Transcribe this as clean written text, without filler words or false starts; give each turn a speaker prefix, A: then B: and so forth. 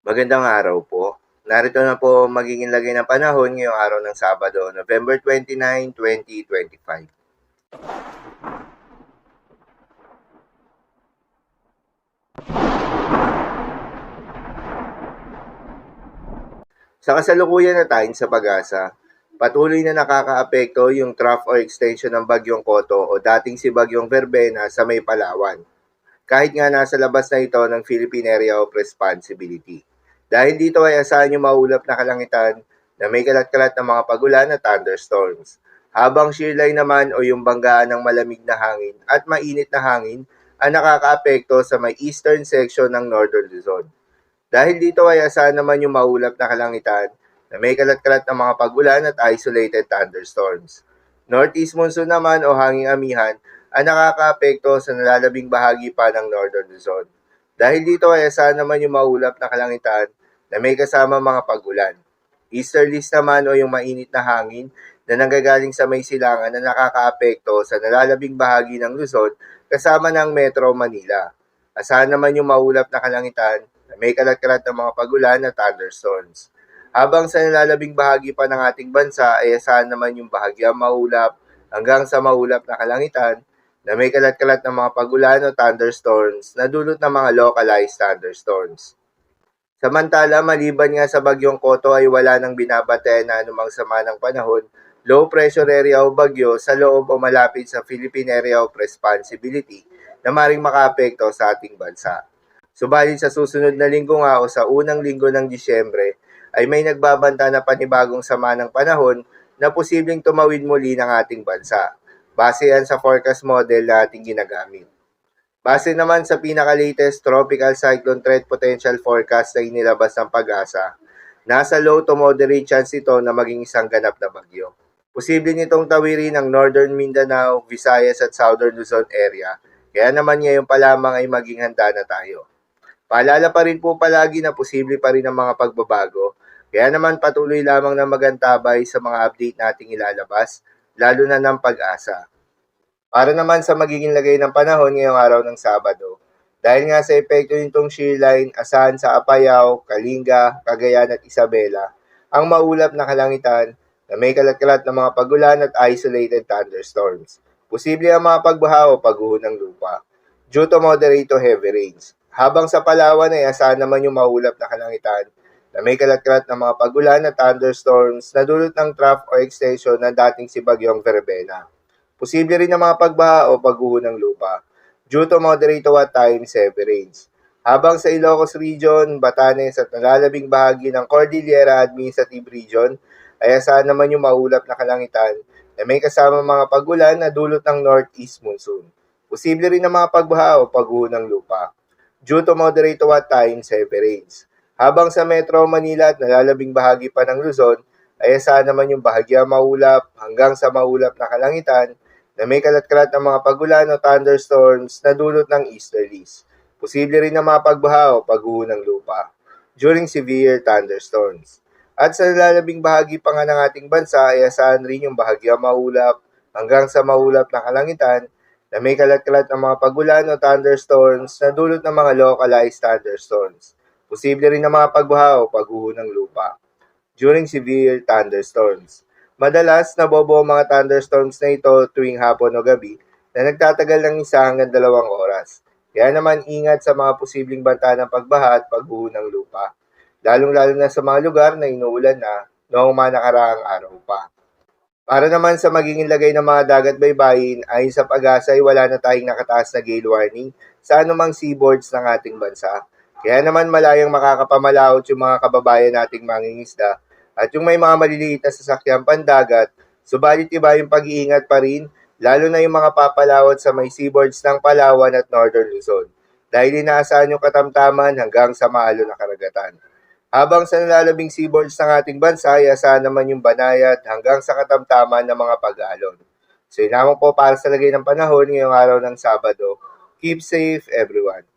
A: Magandang araw po. Narito na po ang magiging lagay ng panahon ngayong araw ng Sabado, November 29, 2025. Sa kasalukuyan na tayo sa pag-asa, patuloy na nakakaapekto yung trough or extension ng Bagyong Koto o dating si Bagyong Verbena sa may Palawan. Kahit nga nasa labas na ito ng Philippine Area of Responsibility. Dahil dito ay asahan yung maulap na kalangitan na may kalat-kalat ng mga pagulan at thunderstorms. Habang shearline naman o yung banggaan ng malamig na hangin at mainit na hangin ang nakakaapekto sa may eastern section ng Northern Luzon. Dahil dito ay asahan naman yung maulap na kalangitan na may kalat-kalat ng mga pagulan at isolated thunderstorms. Northeast monsoon naman o hanging amihan ang nakakaapekto sa nalalabing bahagi pa ng Northern Luzon. Dahil dito ay asahan naman yung maulap na kalangitan na may kasama mga pagulan. Easterlies naman o yung mainit na hangin na nanggagaling sa may silangan na nakakaapekto sa nalalabing bahagi ng Luzon kasama ng Metro Manila. Asahan naman yung maulap na kalangitan na may kalat-kalat ng mga pagulan at thunderstorms. Habang sa nalalabing bahagi pa ng ating bansa ay asahan naman yung bahagyang maulap hanggang sa maulap na kalangitan na may kalat-kalat ng mga pagulan o thunderstorms na dulot ng mga localized thunderstorms. Samantala, maliban nga sa Bagyong Koto ay wala nang binabantayan na anumang sama ng panahon, low pressure area o bagyo sa loob o malapit sa Philippine Area of Responsibility na maring makaapekto sa ating bansa. Subalit sa susunod na linggo nga o sa unang linggo ng Disyembre ay may nagbabanta na panibagong sama ng panahon na posibleng tumawid muli ng ating bansa. Base yan sa forecast model na ating ginagamit. Base naman sa pinaka-latest Tropical Cyclone Threat Potential Forecast na inilabas ng Pag-asa, nasa low to moderate chance ito na maging isang ganap na bagyo. Posible nitong tawirin ang Northern Mindanao, Visayas at Southern Luzon area, kaya naman ngayon pa lamang ay maging handa na tayo. Paalala pa rin po palagi na posible pa rin ang mga pagbabago, kaya naman patuloy lamang na magantabay sa mga update nating ilalabas, lalo na ng Pag-asa. Para naman sa magiging lagay ng panahon ngayong araw ng Sabado, dahil nga sa epekto nitong shear line, asahan sa Apayao, Kalinga, Cagayan at Isabela, ang maulap na kalangitan na may kalat-kalat na mga pagulan at isolated thunderstorms. Posible ang mga pagbaha o pagguho ng lupa due to moderate to heavy rains. Habang sa Palawan ay asahan naman yung maulap na kalangitan na may kalat-kalat na mga pagulan at thunderstorms na dulot ng trough o extension ng dating si Bagyong Verbena. Posible rin ang mga pagbaha o pagguho ng lupa due to moderate to at times heavy rains. Habang sa Ilocos Region, Batanes at nalalabing bahagi ng Cordillera Administrative Region ay asahan naman yung maulap na kalangitan na may kasama mga pagulan na dulot ng northeast monsoon. Posible rin ang mga pagbaha o pagguho ng lupa due to moderate to at times heavy rains. Habang sa Metro Manila at nalalabing bahagi pa ng Luzon ay asahan naman yung bahagyang maulap hanggang sa maulap na kalangitan na may kalat-kalat ng mga pagulan o thunderstorms na dulot ng easterlies. Posible rin na mga pagbaha o pagguho ng lupa during severe thunderstorms. At sa nalalabing bahagi pa nga ng ating bansa ay asahan rin yung bahagyang maulap hanggang sa maulap na kalangitan na may kalat-kalat ng mga pagulan o thunderstorms na dulot ng mga localized thunderstorms. Posible rin na mga pagbaha o pagguho ng lupa during severe thunderstorms. Madalas, nabobo ang mga thunderstorms na ito tuwing hapon o gabi na nagtatagal ng 1 hanggang 2 oras. Kaya naman ingat sa mga posibleng banta ng pagbaha at pagguho ng lupa, lalong-lalo na sa mga lugar na inuulan na noong mga nakaraang araw pa. Para naman sa magiging lagay ng mga dagat baybayin, ayon sa Pag-asa ay wala na tayong nakataas na gale warning sa anumang seaboards ng ating bansa. Kaya naman malayang makakapamalaot yung mga kababayan nating mangingisda at yung may mga maliliit na sasakyang pandagat, subalit iba yung pag-iingat pa rin, lalo na yung mga papalawat sa may seaboards ng Palawan at Northern Luzon, dahil inaasahan yung katamtaman hanggang sa maalon na karagatan. Habang sa nalalabing seaboards ng ating bansa, ay asahan naman yung banayad hanggang sa katamtaman ng mga pag-alon. So yun lamang po para sa lagay ng panahon ngayong araw ng Sabado. Keep safe everyone.